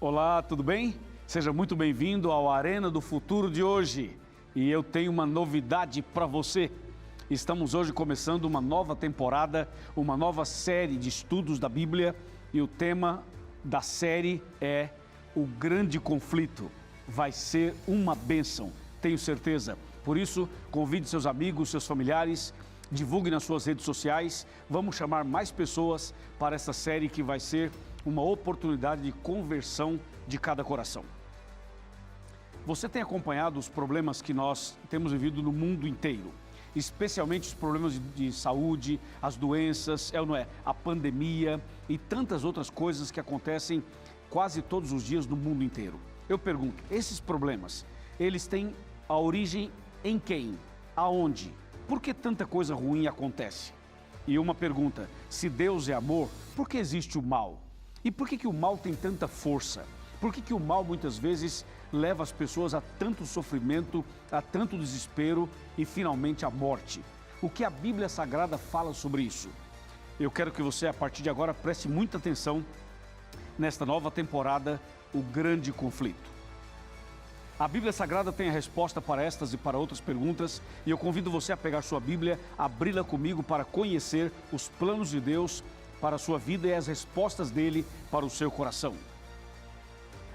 Olá, tudo bem? Seja muito bem-vindo ao Arena do Futuro de hoje. E eu tenho uma novidade para você. Estamos hoje começando uma nova temporada, uma nova série de estudos da Bíblia e o tema da série é o grande conflito. Vai ser uma bênção, tenho certeza. Por isso, convide seus amigos, seus familiares, divulgue nas suas redes sociais. Vamos chamar mais pessoas para essa série que vai ser uma oportunidade de conversão de cada coração. Você tem acompanhado os problemas que nós temos vivido no mundo inteiro, especialmente os problemas de saúde, as doenças, ou não é, a pandemia e tantas outras coisas que acontecem quase todos os dias no mundo inteiro. Eu pergunto, esses problemas, eles têm a origem em quem? Aonde? Por que tanta coisa ruim acontece? E uma pergunta, se Deus é amor, por que existe o mal? E por que o mal tem tanta força? Por que o mal muitas vezes leva as pessoas a tanto sofrimento, a tanto desespero e finalmente à morte? O que a Bíblia Sagrada fala sobre isso? Eu quero que você, a partir de agora, preste muita atenção nesta nova temporada, o grande conflito. A Bíblia Sagrada tem a resposta para estas e para outras perguntas e eu convido você a pegar sua Bíblia, abri-la comigo para conhecer os planos de Deus para a sua vida e as respostas dele para o seu coração.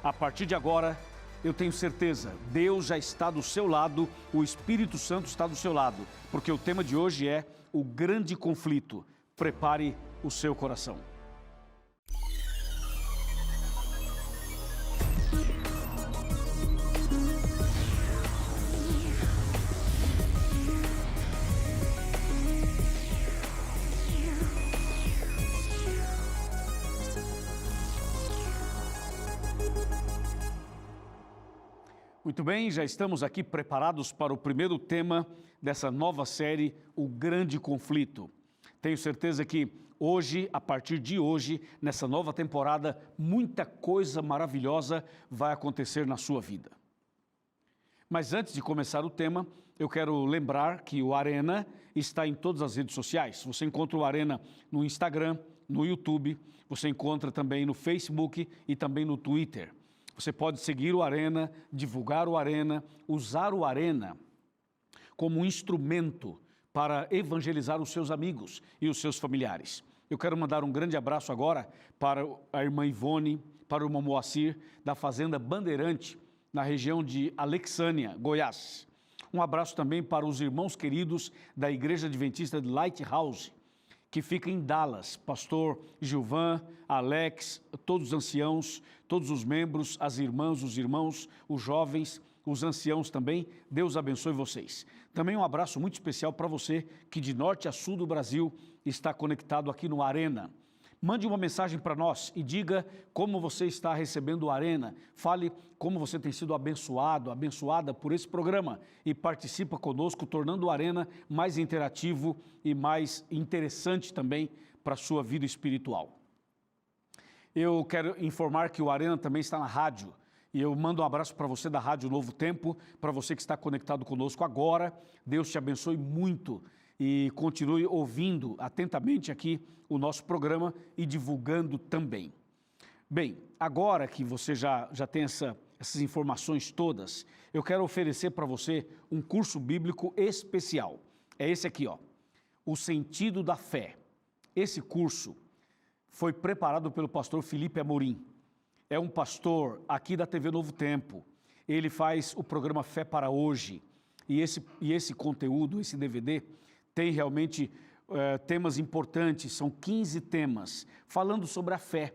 A partir de agora, eu tenho certeza, Deus já está do seu lado, o Espírito Santo está do seu lado, porque o tema de hoje é o grande conflito. Prepare o seu coração. Muito bem, já estamos aqui preparados para o primeiro tema dessa nova série, o grande conflito. Tenho certeza que hoje, a partir de hoje, nessa nova temporada, muita coisa maravilhosa vai acontecer na sua vida. Mas antes de começar o tema, eu quero lembrar que o Arena está em todas as redes sociais. Você encontra o Arena no Instagram, no YouTube, você encontra também no Facebook e também no Twitter. Você pode seguir o Arena, divulgar o Arena, usar o Arena como um instrumento para evangelizar os seus amigos e os seus familiares. Eu quero mandar um grande abraço agora para a irmã Ivone, para o irmão Moacir, da Fazenda Bandeirante, na região de Alexânia, Goiás. Um abraço também para os irmãos queridos da Igreja Adventista de Lighthouse, que fica em Dallas, pastor Gilvan, Alex, todos os anciãos, todos os membros, as irmãs, os irmãos, os jovens, os anciãos também, Deus abençoe vocês. Também um abraço muito especial para você que de norte a sul do Brasil está conectado aqui no Arena. Mande uma mensagem para nós e diga como você está recebendo o Arena. Fale como você tem sido abençoado, abençoada por esse programa e participa conosco, tornando o Arena mais interativo e mais interessante também para a sua vida espiritual. Eu quero informar que o Arena também está na rádio. E eu mando um abraço para você da Rádio Novo Tempo, para você que está conectado conosco agora. Deus te abençoe muito e continue ouvindo atentamente aqui o nosso programa e divulgando também. Bem, agora que você já tem essas informações todas, eu quero oferecer para você um curso bíblico especial. É esse aqui, ó, O Sentido da Fé. Esse curso foi preparado pelo pastor Felipe Amorim. É um pastor aqui da TV Novo Tempo. Ele faz o programa Fé para Hoje. E esse conteúdo, esse DVD, tem realmente temas importantes, são 15 temas, falando sobre a fé.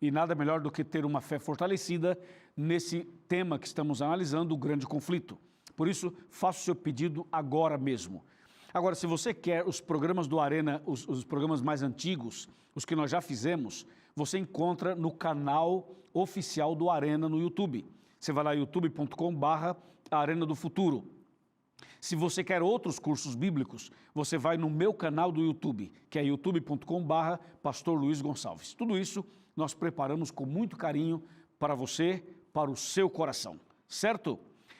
E nada melhor do que ter uma fé fortalecida nesse tema que estamos analisando, o grande conflito. Por isso, faça o seu pedido agora mesmo. Agora, se você quer os programas do Arena, os programas mais antigos, os que nós já fizemos, você encontra no canal oficial do Arena no YouTube. Você vai lá, youtube.com/Arena do Futuro. Se você quer outros cursos bíblicos, você vai no meu canal do YouTube, que é youtube.com/Pastor Luiz Gonçalves. Tudo isso nós preparamos com muito carinho para você, para o seu coração, certo?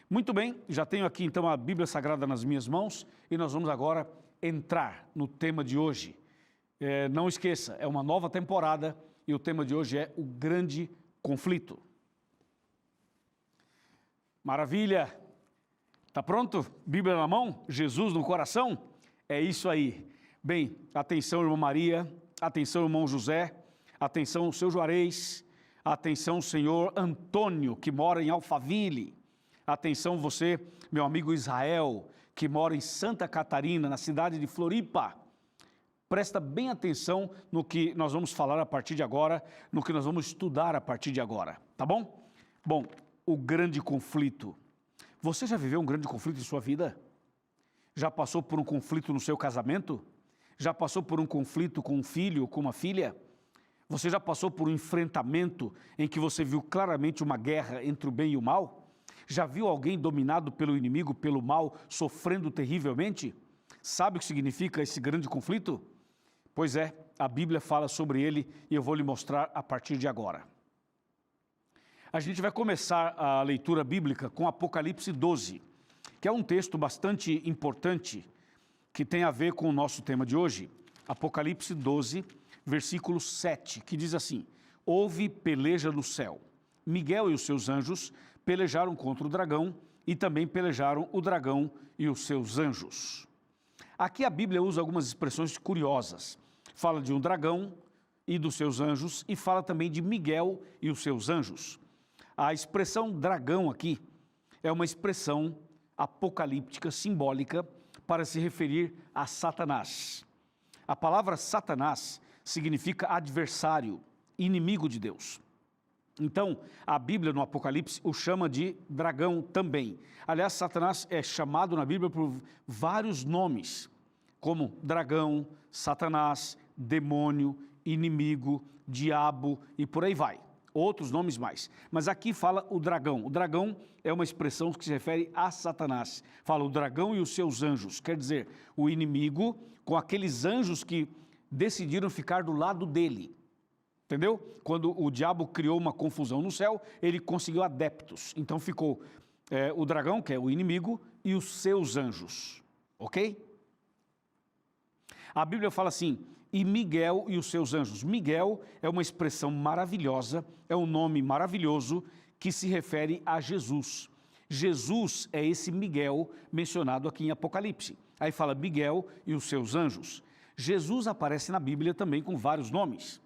Muito bem, já tenho aqui então a Bíblia Sagrada nas minhas mãos e nós vamos agora entrar no tema de hoje. Não esqueça, é uma nova temporada e o tema de hoje é o grande conflito. Maravilha! Tá pronto? Bíblia na mão? Jesus no coração? É isso aí. Bem, atenção, irmã Maria, atenção, irmão José, atenção, seu Juarez, atenção, senhor Antônio, que mora em Alphaville, atenção você, meu amigo Israel, que mora em Santa Catarina, na cidade de Floripa. Presta bem atenção no que nós vamos falar a partir de agora, no que nós vamos estudar a partir de agora, tá bom? Bom, o grande conflito. Você já viveu um grande conflito em sua vida? Já passou por um conflito no seu casamento? Já passou por um conflito com um filho ou com uma filha? Você já passou por um enfrentamento em que você viu claramente uma guerra entre o bem e o mal? Já viu alguém dominado pelo inimigo, pelo mal, sofrendo terrivelmente? Sabe o que significa esse grande conflito? Pois é, a Bíblia fala sobre ele e eu vou lhe mostrar a partir de agora. A gente vai começar a leitura bíblica com Apocalipse 12, que é um texto bastante importante que tem a ver com o nosso tema de hoje. Apocalipse 12, versículo 7, que diz assim: houve peleja no céu. Miguel e os seus anjos pelejaram contra o dragão e também pelejaram o dragão e os seus anjos. Aqui a Bíblia usa algumas expressões curiosas. Fala de um dragão e dos seus anjos e fala também de Miguel e os seus anjos. A expressão dragão aqui é uma expressão apocalíptica, simbólica, para se referir a Satanás. A palavra Satanás significa adversário, inimigo de Deus. Então, a Bíblia no Apocalipse o chama de dragão também. Aliás, Satanás é chamado na Bíblia por vários nomes, como dragão, Satanás, demônio, inimigo, diabo e por aí vai. Outros nomes mais. Mas aqui fala o dragão. O dragão é uma expressão que se refere a Satanás. Fala o dragão e os seus anjos. Quer dizer, o inimigo com aqueles anjos que decidiram ficar do lado dele. Entendeu? Quando o diabo criou uma confusão no céu, ele conseguiu adeptos. Então ficou o dragão, que é o inimigo, e os seus anjos. Ok? A Bíblia fala assim: e Miguel e os seus anjos. Miguel é uma expressão maravilhosa, é um nome maravilhoso que se refere a Jesus. Jesus é esse Miguel mencionado aqui em Apocalipse. Aí fala Miguel e os seus anjos. Jesus aparece na Bíblia também com vários nomes.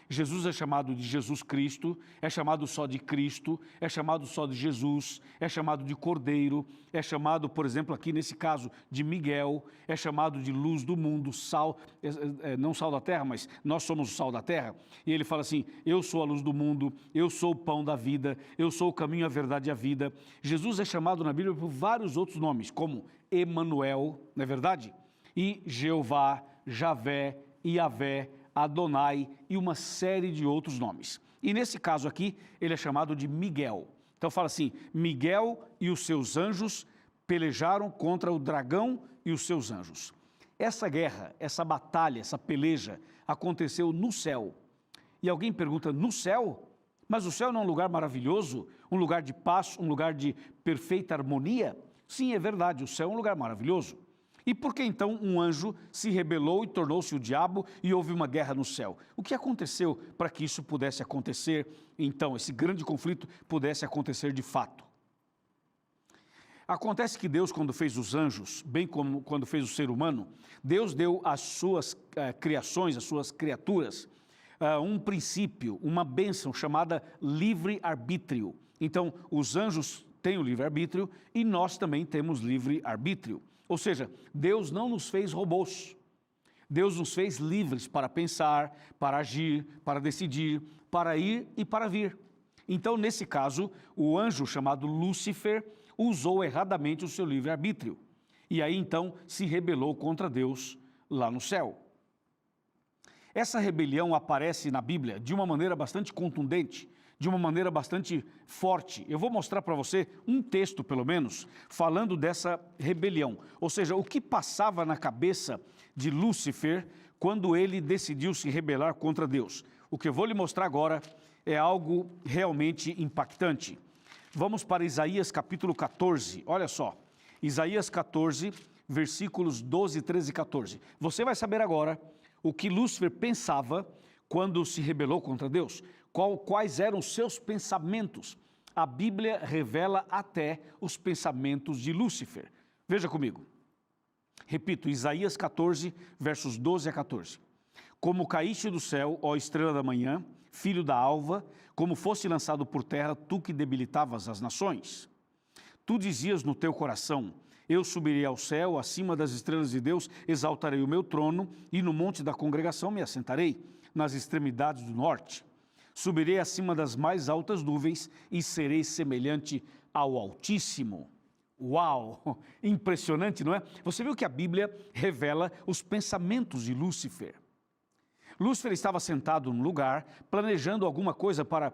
Jesus é chamado de Jesus Cristo, é chamado só de Cristo, é chamado só de Jesus, é chamado de Cordeiro, é chamado, por exemplo, aqui nesse caso, de Miguel, é chamado de luz do mundo, sal, não sal da terra, mas nós somos o sal da terra. E ele fala assim: eu sou a luz do mundo, eu sou o pão da vida, eu sou o caminho, a verdade e a vida. Jesus é chamado na Bíblia por vários outros nomes, como Emanuel, não é verdade? E Jeová, Javé, Iavé, Adonai e uma série de outros nomes. E nesse caso aqui, ele é chamado de Miguel. Então fala assim: Miguel e os seus anjos pelejaram contra o dragão e os seus anjos. Essa guerra, essa batalha, essa peleja aconteceu no céu. E alguém pergunta: no céu? Mas o céu não é um lugar maravilhoso? Um lugar de paz, um lugar de perfeita harmonia? Sim, é verdade, o céu é um lugar maravilhoso. E por que então um anjo se rebelou e tornou-se o diabo e houve uma guerra no céu? O que aconteceu para que isso pudesse acontecer, então, esse grande conflito pudesse acontecer de fato? Acontece que Deus, quando fez os anjos, bem como quando fez o ser humano, Deus deu às suas criações, às suas criaturas, um princípio, uma bênção chamada livre-arbítrio. Então, os anjos têm o livre-arbítrio e nós também temos livre-arbítrio. Ou seja, Deus não nos fez robôs. Deus nos fez livres para pensar, para agir, para decidir, para ir e para vir. Então, nesse caso, o anjo chamado Lúcifer usou erradamente o seu livre-arbítrio. E aí, então, se rebelou contra Deus lá no céu. Essa rebelião aparece na Bíblia de uma maneira bastante contundente, de uma maneira bastante forte. Eu vou mostrar para você um texto, pelo menos, falando dessa rebelião. Ou seja, o que passava na cabeça de Lúcifer quando ele decidiu se rebelar contra Deus. O que eu vou lhe mostrar agora é algo realmente impactante. Vamos para Isaías capítulo 14, olha só. Isaías 14, versículos 12, 13 e 14. Você vai saber agora o que Lúcifer pensava quando se rebelou contra Deus. Quais eram os seus pensamentos. a Bíblia revela até os pensamentos de Lúcifer. Veja comigo. Repito, Isaías 14, versos 12 a 14. Como caíste do céu, ó estrela da manhã, filho da alva, como fosse lançado por terra, tu que debilitavas as nações. Tu dizias no teu coração, eu subirei ao céu, acima das estrelas de Deus, exaltarei o meu trono, e no monte da congregação me assentarei, nas extremidades do norte. Subirei acima das mais altas nuvens, e serei semelhante ao Altíssimo. Uau! Impressionante, não é? Você viu que a Bíblia revela os pensamentos de Lúcifer. Lúcifer estava sentado num lugar, planejando alguma coisa para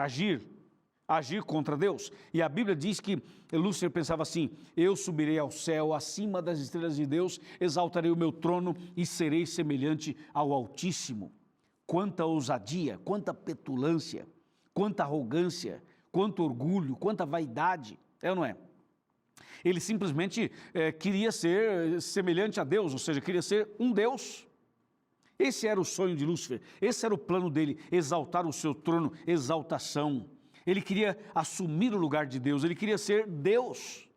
agir contra Deus. E a Bíblia diz que Lúcifer pensava assim, eu subirei ao céu, acima das estrelas de Deus, exaltarei o meu trono e serei semelhante ao Altíssimo. Quanta ousadia, quanta petulância, quanta arrogância, quanto orgulho, quanta vaidade, é ou não é? Ele simplesmente queria ser semelhante a Deus, ou seja, queria ser um Deus. Esse era o sonho de Lúcifer, esse era o plano dele, exaltar o seu trono, exaltação. Ele queria assumir o lugar de Deus, ele queria ser Deus.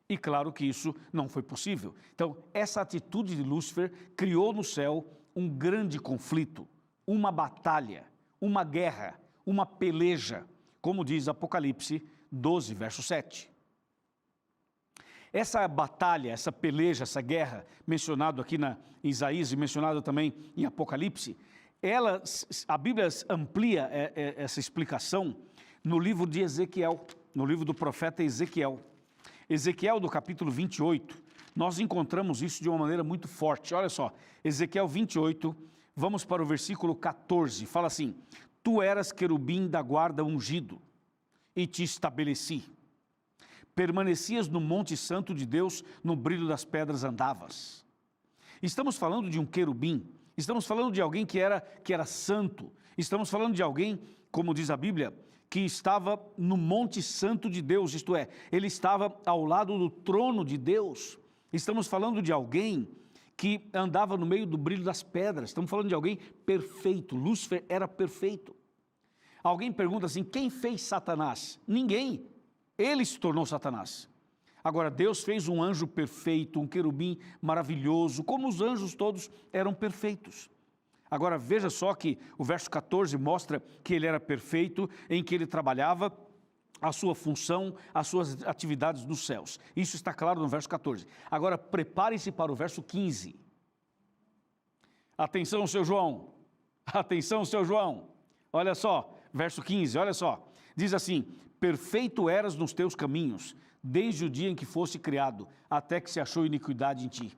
E claro que isso não foi possível. Então, essa atitude de Lúcifer criou no céu um grande conflito, uma batalha, uma guerra, uma peleja, como diz Apocalipse 12, verso 7. Essa batalha, essa peleja, essa guerra, mencionado aqui em Isaías e mencionado também em Apocalipse, a Bíblia amplia essa explicação no livro de Ezequiel, no livro do profeta Ezequiel. Ezequiel, do capítulo 28, nós encontramos isso de uma maneira muito forte. Olha só, Ezequiel 28, vamos para o versículo 14, fala assim, tu eras querubim da guarda ungido, e te estabeleci. Permanecias no monte santo de Deus, no brilho das pedras andavas. Estamos falando de um querubim, estamos falando de alguém que era santo, estamos falando de alguém, como diz a Bíblia, que estava no monte santo de Deus, isto é, ele estava ao lado do trono de Deus. Estamos falando de alguém que andava no meio do brilho das pedras, estamos falando de alguém perfeito. Lúcifer era perfeito. Alguém pergunta assim, quem fez Satanás? Ninguém. Ele se tornou Satanás. Agora, Deus fez um anjo perfeito, um querubim maravilhoso, como os anjos todos eram perfeitos. Agora, veja só que o verso 14 mostra que ele era perfeito, em que ele trabalhava a sua função, as suas atividades nos céus. Isso está claro no verso 14. Agora, prepare-se para o verso 15. Atenção, seu João. Atenção, seu João. Olha só, verso 15, olha só. Diz assim, perfeito eras nos teus caminhos, desde o dia em que foste criado, até que se achou iniquidade em ti.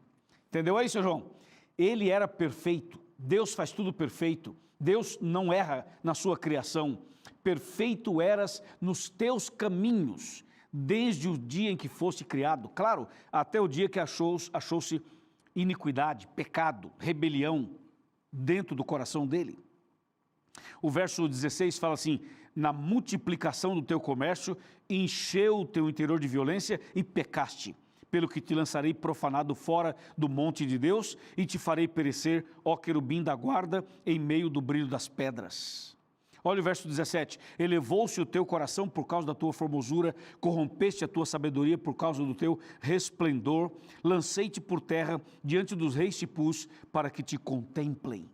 Entendeu aí, seu João? Ele era perfeito, Deus faz tudo perfeito, Deus não erra na sua criação. Perfeito eras nos teus caminhos, desde o dia em que foste criado. Claro, até o dia que achou-se iniquidade, pecado, rebelião dentro do coração dele. O verso 16 fala assim, na multiplicação do teu comércio, encheu o teu interior de violência e pecaste, pelo que te lançarei profanado fora do monte de Deus e te farei perecer, ó querubim da guarda, em meio do brilho das pedras. Olha o verso 17, elevou-se o teu coração por causa da tua formosura, corrompeste a tua sabedoria por causa do teu resplendor, lancei-te por terra, diante dos reis te pus, para que te contemplem.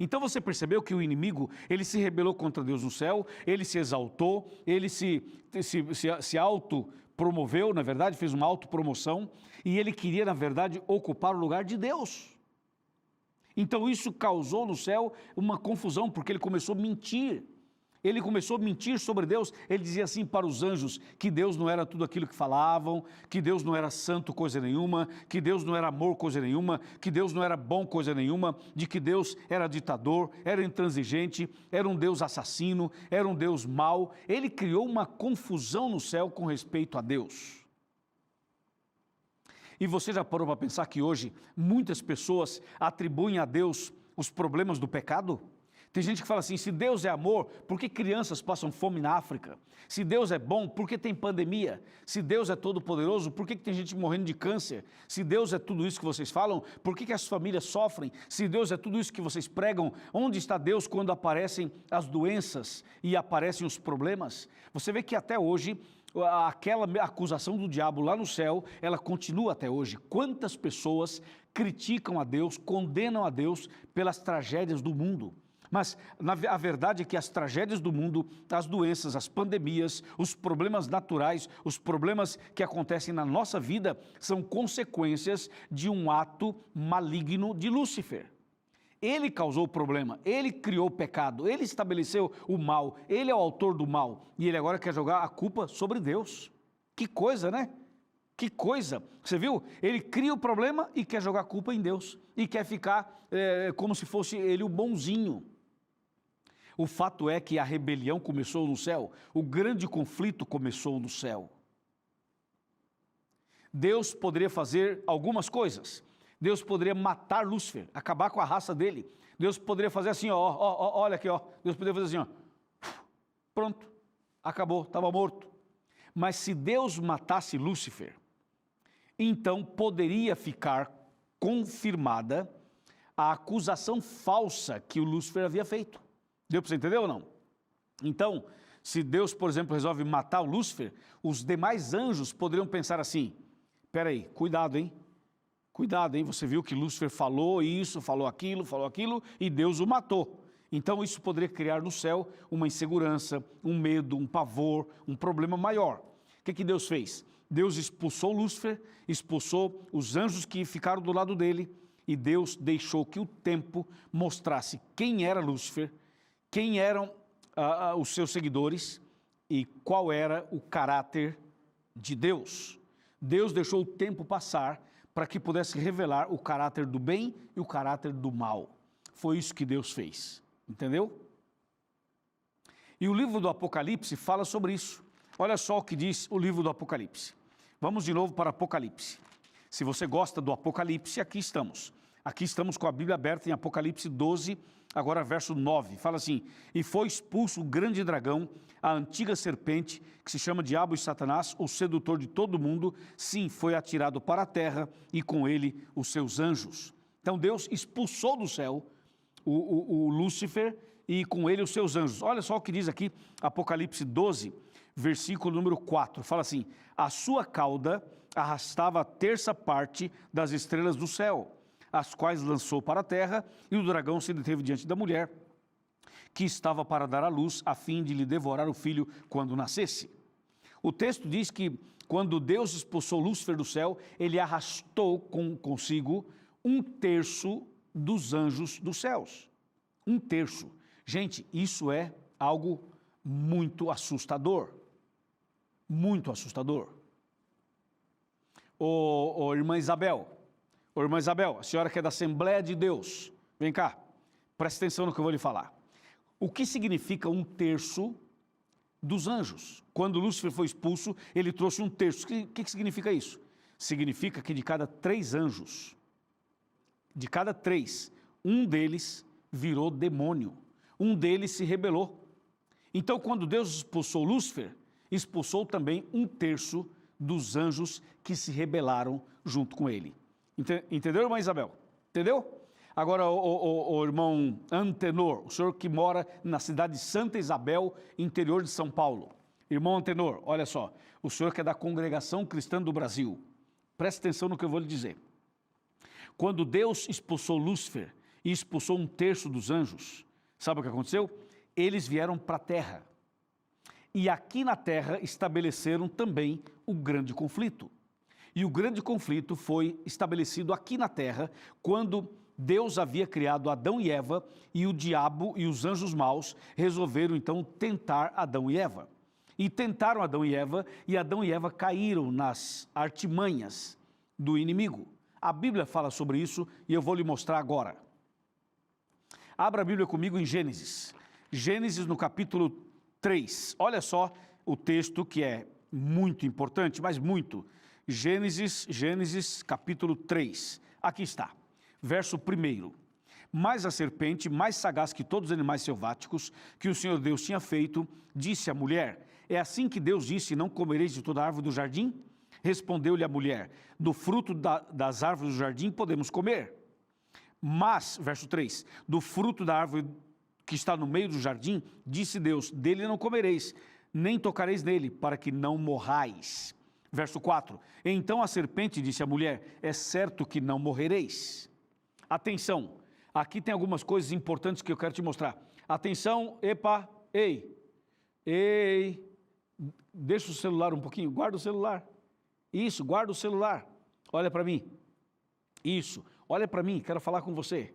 Então você percebeu que o inimigo, ele se rebelou contra Deus no céu, ele se exaltou, ele se autopromoveu, na verdade, fez uma autopromoção, e ele queria, na verdade, ocupar o lugar de Deus. Então isso causou no céu uma confusão, porque ele começou a mentir. Ele começou a mentir sobre Deus, ele dizia assim para os anjos, que Deus não era tudo aquilo que falavam, que Deus não era santo coisa nenhuma, que Deus não era amor coisa nenhuma, que Deus não era bom coisa nenhuma, de que Deus era ditador, era intransigente, era um Deus assassino, era um Deus mau. Ele criou uma confusão no céu com respeito a Deus. E você já parou para pensar que hoje muitas pessoas atribuem a Deus os problemas do pecado? Tem gente que fala assim, se Deus é amor, por que crianças passam fome na África? Se Deus é bom, por que tem pandemia? Se Deus é todo poderoso, por que tem gente morrendo de câncer? Se Deus é tudo isso que vocês falam, por que as famílias sofrem? Se Deus é tudo isso que vocês pregam, onde está Deus quando aparecem as doenças e aparecem os problemas? Você vê que até hoje, aquela acusação do diabo lá no céu, ela continua até hoje. Quantas pessoas criticam a Deus, condenam a Deus pelas tragédias do mundo? Mas a verdade é que as tragédias do mundo, as doenças, as pandemias, os problemas naturais, os problemas que acontecem na nossa vida são consequências de um ato maligno de Lúcifer. Ele causou o problema, ele criou o pecado, ele estabeleceu o mal, ele é o autor do mal e ele agora quer jogar a culpa sobre Deus. Que coisa, né? Que coisa, você viu? Ele cria o problema e quer jogar a culpa em Deus e quer ficar como se fosse ele o bonzinho. O fato é que a rebelião começou no céu, o grande conflito começou no céu. Deus poderia fazer algumas coisas. Deus poderia matar Lúcifer, acabar com a raça dele. Deus poderia fazer assim, olha aqui, Deus poderia fazer assim, pronto, acabou, estava morto. Mas se Deus matasse Lúcifer, então poderia ficar confirmada a acusação falsa que o Lúcifer havia feito. Deu para você entender ou não? Então, se Deus, por exemplo, resolve matar o Lúcifer, os demais anjos poderiam pensar assim, espera aí, cuidado, hein? Cuidado, hein? Você viu que Lúcifer falou isso, falou aquilo, e Deus o matou. Então, isso poderia criar no céu uma insegurança, um medo, um pavor, um problema maior. O que Deus fez? Deus expulsou Lúcifer, expulsou os anjos que ficaram do lado dele, e Deus deixou que o tempo mostrasse quem era Lúcifer, quem eram os seus seguidores e qual era o caráter de Deus. Deus deixou o tempo passar para que pudesse revelar o caráter do bem e o caráter do mal. Foi isso que Deus fez, entendeu? E o livro do Apocalipse fala sobre isso. Olha só o que diz o livro do Apocalipse. Vamos de novo para Apocalipse. Se você gosta do Apocalipse, aqui estamos. Aqui estamos com a Bíblia aberta em Apocalipse 12, agora verso 9, fala assim, e foi expulso o grande dragão, a antiga serpente, que se chama Diabo e Satanás, o sedutor de todo mundo, sim, foi atirado para a terra e com ele os seus anjos. Então Deus expulsou do céu o Lúcifer e com ele os seus anjos. Olha só o que diz aqui, Apocalipse 12, versículo número 4, fala assim, a sua cauda arrastava a terça parte das estrelas do céu, as quais lançou para a terra, e o dragão se deteve diante da mulher, que estava para dar à luz, a fim de lhe devorar o filho quando nascesse. O texto diz que, quando Deus expulsou Lúcifer do céu, ele arrastou consigo 1/3 dos anjos dos céus. 1/3. Gente, isso é algo muito assustador. Muito assustador. Ô irmã Isabel, a senhora que é da Assembleia de Deus, vem cá, presta atenção no que eu vou lhe falar. O que significa 1/3 dos anjos? Quando Lúcifer foi expulso, ele trouxe 1/3. O que significa isso? Significa que de cada 3 anjos, de cada 3, um deles virou demônio, um deles se rebelou. Então, quando Deus expulsou Lúcifer, expulsou também 1/3 dos anjos que se rebelaram junto com ele. Entendeu, irmã Isabel? Entendeu? Agora, o irmão Antenor, o senhor que mora na cidade de Santa Isabel, interior de São Paulo. Irmão Antenor, olha só, o senhor que é da Congregação Cristã do Brasil, preste atenção no que eu vou lhe dizer. Quando Deus expulsou Lúcifer e expulsou 1/3 dos anjos, sabe o que aconteceu? Eles vieram para a terra. E aqui na terra estabeleceram também o grande conflito. E o grande conflito foi estabelecido aqui na terra, quando Deus havia criado Adão e Eva, e o diabo e os anjos maus resolveram então tentar Adão e Eva. E tentaram Adão e Eva caíram nas artimanhas do inimigo. A Bíblia fala sobre isso e eu vou lhe mostrar agora. Abra a Bíblia comigo em Gênesis. Gênesis no capítulo 3. Olha só o texto que é muito importante, mas muito. Gênesis capítulo 3. Aqui está. Verso 1. Mas a serpente, mais sagaz que todos os animais selváticos que o Senhor Deus tinha feito, disse à mulher: é assim que Deus disse, não comereis de toda árvore do jardim? Respondeu-lhe a mulher: do fruto das árvores do jardim podemos comer. Mas, verso 3, do fruto da árvore que está no meio do jardim, disse Deus: dele não comereis, nem tocareis nele, para que não morrais. Verso 4, então a serpente disse à mulher: é certo que não morrereis. Atenção, aqui tem algumas coisas importantes que eu quero te mostrar. Atenção, epa, ei, deixa o celular um pouquinho, guarda o celular. Isso, guarda o celular, olha para mim. Isso, olha para mim, quero falar com você.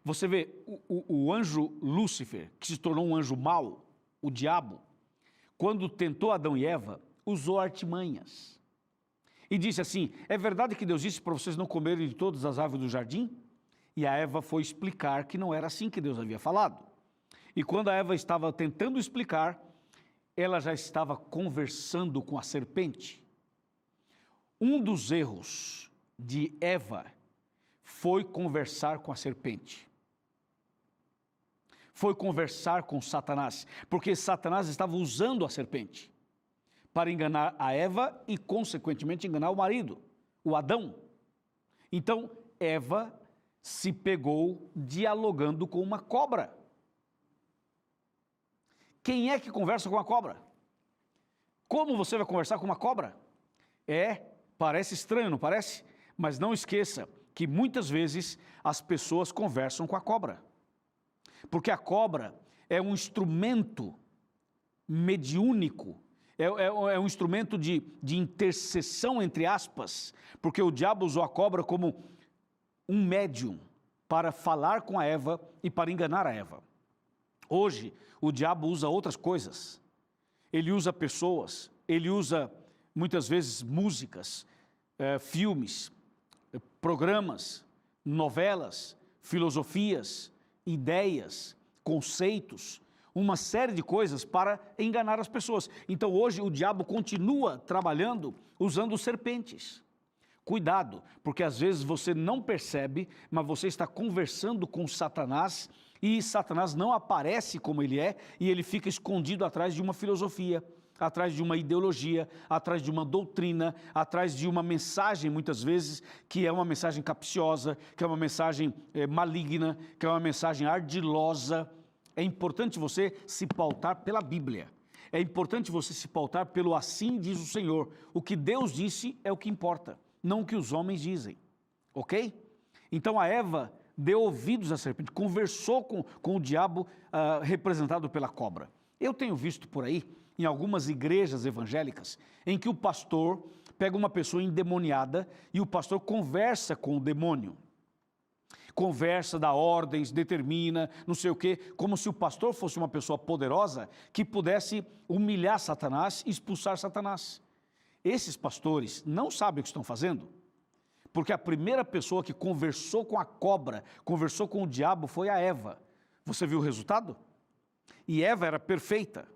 Você vê, o anjo Lúcifer, que se tornou um anjo mau, o diabo, quando tentou Adão e Eva, usou artimanhas. E disse assim: é verdade que Deus disse para vocês não comerem de todas as árvores do jardim? E a Eva foi explicar que não era assim que Deus havia falado. E quando a Eva estava tentando explicar, ela já estava conversando com a serpente. Um dos erros de Eva foi conversar com a serpente. Foi conversar com Satanás, porque Satanás estava usando a serpente para enganar a Eva e, consequentemente, enganar o marido, o Adão. Então, Eva se pegou dialogando com uma cobra. Quem é que conversa com a cobra? Como você vai conversar com uma cobra? Parece estranho, não parece? Mas não esqueça que muitas vezes as pessoas conversam com a cobra. Porque a cobra é um instrumento mediúnico, é um instrumento de intercessão, entre aspas, porque o diabo usou a cobra como um médium para falar com a Eva e para enganar a Eva. Hoje, o diabo usa outras coisas. Ele usa pessoas, ele usa muitas vezes músicas, filmes, programas, novelas, filosofias, ideias, conceitos, uma série de coisas para enganar as pessoas. Então hoje o diabo continua trabalhando usando serpentes. Cuidado, porque às vezes você não percebe, mas você está conversando com Satanás e Satanás não aparece como ele é e ele fica escondido atrás de uma filosofia, atrás de uma ideologia, atrás de uma doutrina, atrás de uma mensagem, muitas vezes, que é uma mensagem capciosa, que é uma mensagem maligna, que é uma mensagem ardilosa. É importante você se pautar pela Bíblia. É importante você se pautar pelo assim diz o Senhor. O que Deus disse é o que importa, não o que os homens dizem. Ok? Então a Eva deu ouvidos à serpente, conversou com o diabo representado pela cobra. Eu tenho visto por aí, em algumas igrejas evangélicas, em que o pastor pega uma pessoa endemoniada e o pastor conversa com o demônio. Conversa, dá ordens, determina, não sei o quê, como se o pastor fosse uma pessoa poderosa que pudesse humilhar Satanás e expulsar Satanás. Esses pastores não sabem o que estão fazendo, porque a primeira pessoa que conversou com a cobra, conversou com o diabo foi a Eva. Você viu o resultado? E Eva era perfeita.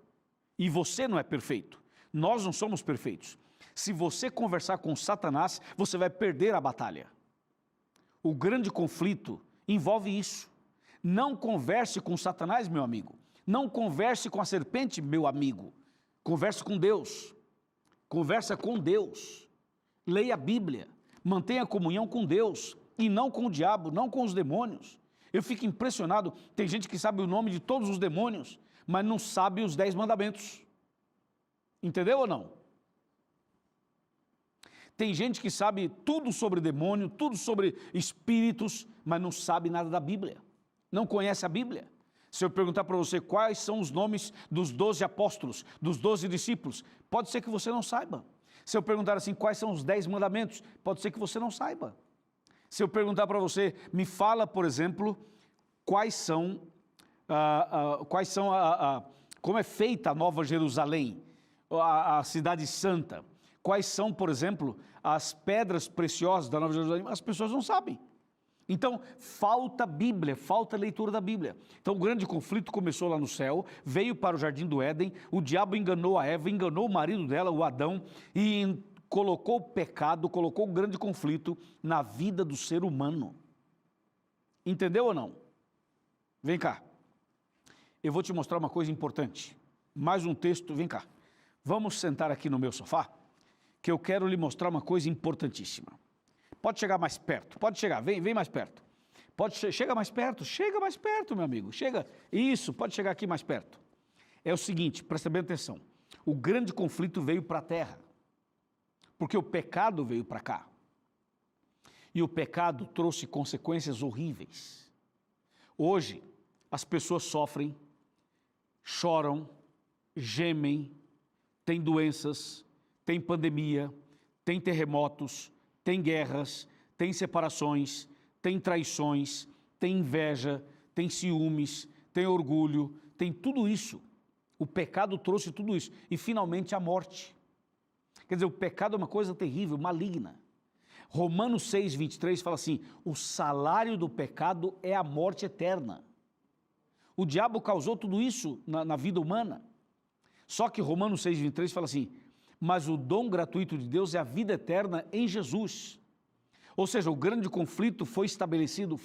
E você não é perfeito. Nós não somos perfeitos. Se você conversar com Satanás, você vai perder a batalha. O grande conflito envolve isso. Não converse com Satanás, meu amigo. Não converse com a serpente, meu amigo. Converse com Deus. Conversa com Deus. Leia a Bíblia. Mantenha comunhão com Deus e não com o diabo, não com os demônios. Eu fico impressionado. Tem gente que sabe o nome de todos os demônios, mas não sabe os 10 mandamentos. Entendeu ou não? Tem gente que sabe tudo sobre demônio, tudo sobre espíritos, mas não sabe nada da Bíblia. Não conhece a Bíblia. Se eu perguntar para você quais são os nomes dos 12 apóstolos, dos 12 discípulos, pode ser que você não saiba. Se eu perguntar assim, quais são os 10 mandamentos, pode ser que você não saiba. Se eu perguntar para você, me fala, por exemplo, como é feita a Nova Jerusalém, a cidade santa. Quais são, por exemplo, as pedras preciosas da Nova Jerusalém? As pessoas não sabem. Então, falta Bíblia, falta leitura da Bíblia. Então, o grande conflito começou lá no céu, veio para o Jardim do Éden, o diabo enganou a Eva, enganou o marido dela, o Adão, e colocou o pecado, colocou o grande conflito na vida do ser humano. Entendeu ou não? Vem cá. Eu vou te mostrar uma coisa importante. Mais um texto, vem cá. Vamos sentar aqui no meu sofá, que eu quero lhe mostrar uma coisa importantíssima. Pode chegar mais perto, pode chegar, vem mais perto. Chega mais perto, meu amigo, chega. Isso, pode chegar aqui mais perto. É o seguinte, presta bem atenção. O grande conflito veio para a terra, porque o pecado veio para cá. E o pecado trouxe consequências horríveis. Hoje, as pessoas sofrem, choram, gemem, têm doenças, têm pandemia, têm terremotos, têm guerras, têm separações, têm traições, têm inveja, têm ciúmes, têm orgulho, tem tudo isso. O pecado trouxe tudo isso. E, finalmente, a morte. Quer dizer, o pecado é uma coisa terrível, maligna. Romanos 6, 23 fala assim, o salário do pecado é a morte eterna. O diabo causou tudo isso na vida humana. Só que Romanos 6, 23 fala assim, mas o dom gratuito de Deus é a vida eterna em Jesus. Ou seja, o grande conflito foi estabelecido,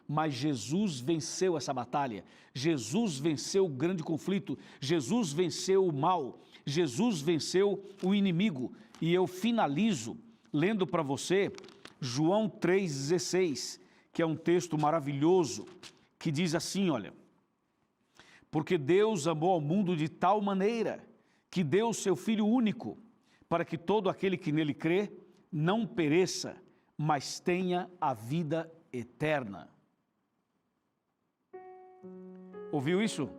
mas Jesus venceu essa batalha. Jesus venceu o grande conflito, Jesus venceu o mal, Jesus venceu o inimigo. E eu finalizo lendo para você João 3,16, que é um texto maravilhoso, que diz assim, olha, porque Deus amou ao mundo de tal maneira que deu o seu Filho único, para que todo aquele que nele crê não pereça, mas tenha a vida eterna. Ouviu isso?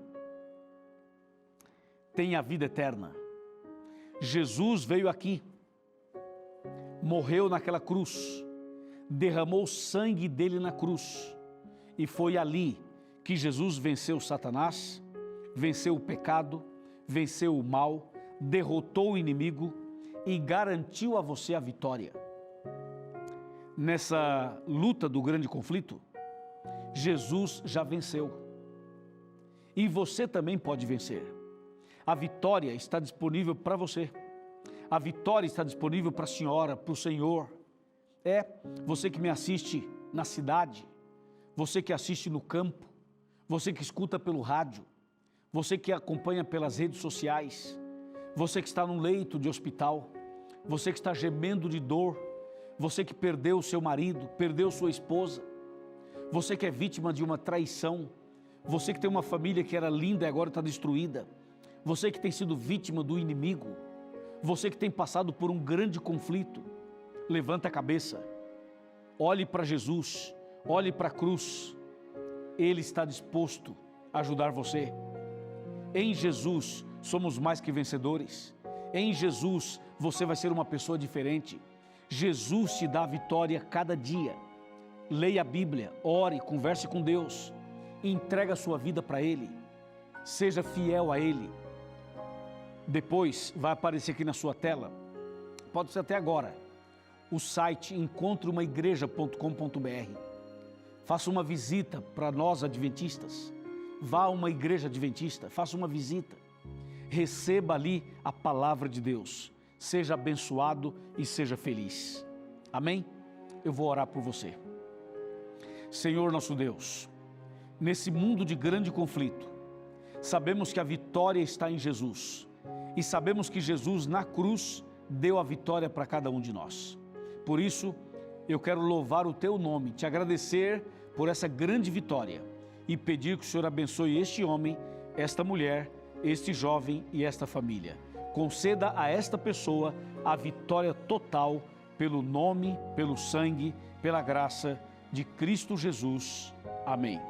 Tem a vida eterna. Jesus veio aqui, morreu naquela cruz, derramou o sangue dele na cruz, e foi ali que Jesus venceu Satanás, venceu o pecado, venceu o mal, derrotou o inimigo e garantiu a você a vitória. Nessa luta do grande conflito, Jesus já venceu. E você também pode vencer. A vitória está disponível para você. A vitória está disponível para a senhora, para o senhor. Você que me assiste na cidade, você que assiste no campo, você que escuta pelo rádio, você que acompanha pelas redes sociais, você que está num leito de hospital, você que está gemendo de dor, você que perdeu o seu marido, perdeu sua esposa, você que é vítima de uma traição, você que tem uma família que era linda e agora está destruída, você que tem sido vítima do inimigo, você que tem passado por um grande conflito, levanta a cabeça, olhe para Jesus, olhe para a cruz, Ele está disposto a ajudar você. Em Jesus somos mais que vencedores, em Jesus você vai ser uma pessoa diferente. Jesus te dá a vitória cada dia. Leia a Bíblia, ore, converse com Deus, entrega a sua vida para Ele, seja fiel a Ele. Depois vai aparecer aqui na sua tela, pode ser até agora, o site encontreumaigreja.com.br. Faça uma visita para nós adventistas, vá a uma igreja adventista, faça uma visita, receba ali a palavra de Deus. Seja abençoado e seja feliz. Amém? Eu vou orar por você. Senhor nosso Deus, nesse mundo de grande conflito, sabemos que a vitória está em Jesus. E sabemos que Jesus na cruz deu a vitória para cada um de nós. Por isso, eu quero louvar o Teu nome, te agradecer por essa grande vitória e pedir que o Senhor abençoe este homem, esta mulher, este jovem e esta família. Conceda a esta pessoa a vitória total pelo nome, pelo sangue, pela graça de Cristo Jesus. Amém.